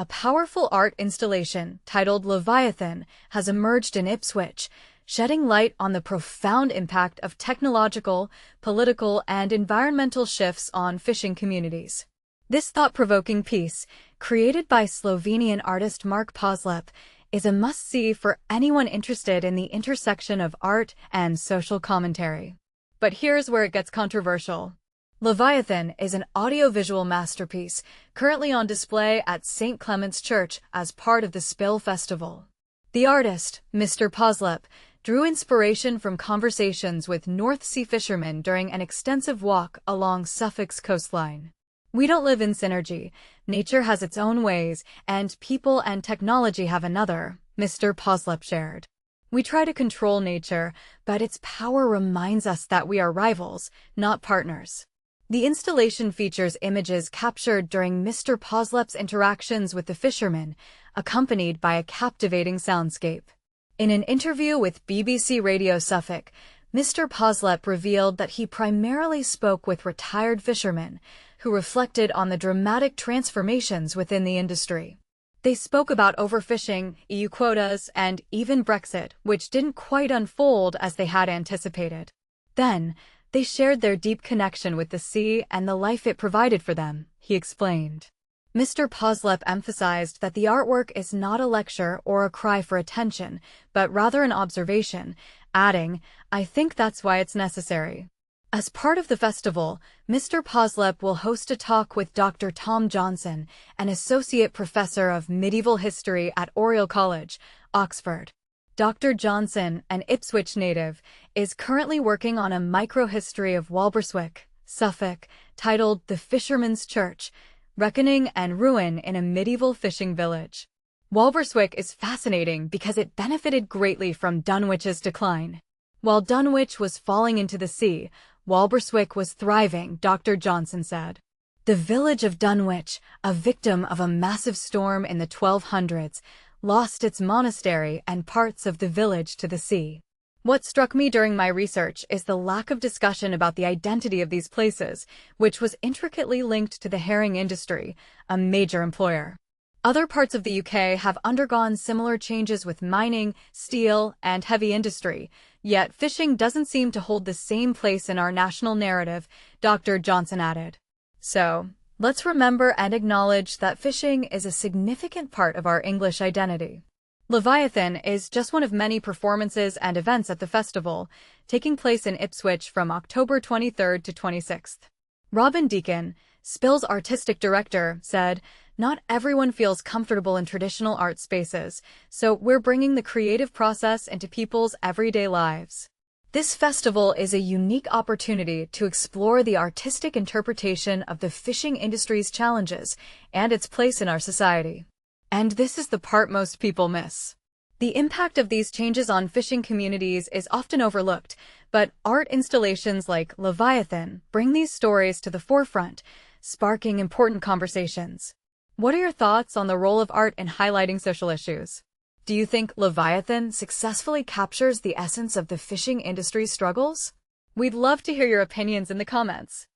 A powerful art installation titled Leviathan has emerged in Ipswich, shedding light on the profound impact of technological, political, and environmental shifts on fishing communities. This thought-provoking piece, created by Slovenian artist Mark Požlep, is a must-see for anyone interested in the intersection of art and social commentary. But here's where it gets controversial. Leviathan is an audiovisual masterpiece currently on display at St. Clement's Church as part of the Spill Festival. The artist, Mr. Požlep, drew inspiration from conversations with North Sea fishermen during an extensive walk along Suffolk's coastline. "We don't live in synergy. Nature has its own ways, and people and technology have another," Mr. Požlep shared. "We try to control nature, but its power reminds us that we are rivals, not partners." The installation features images captured during Mr. Požlep's interactions with the fishermen, accompanied by a captivating soundscape. In an interview with BBC Radio Suffolk, Mr. Požlep revealed that he primarily spoke with retired fishermen, who reflected on the dramatic transformations within the industry. They spoke about overfishing, EU quotas, and even Brexit, which didn't quite unfold as they had anticipated. Then, they shared their deep connection with the sea and the life it provided for them, he explained. Mr. Požlep emphasized that the artwork is not a lecture or a cry for attention, but rather an observation, adding, "I think that's why it's necessary." As part of the festival, Mr. Požlep will host a talk with Dr. Tom Johnson, an associate professor of medieval history at Oriel College, Oxford. Dr. Johnson, an Ipswich native, is currently working on a microhistory of Walberswick, Suffolk, titled The Fisherman's Church: Reckoning and Ruin in a Medieval Fishing Village. Walberswick is fascinating because it benefited greatly from Dunwich's decline. While Dunwich was falling into the sea, Walberswick was thriving, Dr. Johnson said. The village of Dunwich, a victim of a massive storm in the 1200s, lost its monastery and parts of the village to the sea. What struck me during my research is the lack of discussion about the identity of these places, which was intricately linked to the herring industry, a major employer. Other parts of the UK have undergone similar changes with mining, steel, and heavy industry, yet fishing doesn't seem to hold the same place in our national narrative, Dr. Johnson added. So, let's remember and acknowledge that fishing is a significant part of our English identity. Leviathan is just one of many performances and events at the festival, taking place in Ipswich from October 23rd to 26th. Robin Deacon, Spill's artistic director, said, "Not everyone feels comfortable in traditional art spaces, so we're bringing the creative process into people's everyday lives." This festival is a unique opportunity to explore the artistic interpretation of the fishing industry's challenges and its place in our society. And this is the part most people miss. The impact of these changes on fishing communities is often overlooked, but art installations like Leviathan bring these stories to the forefront, sparking important conversations. What are your thoughts on the role of art in highlighting social issues? Do you think Leviathan successfully captures the essence of the fishing industry's struggles? We'd love to hear your opinions in the comments.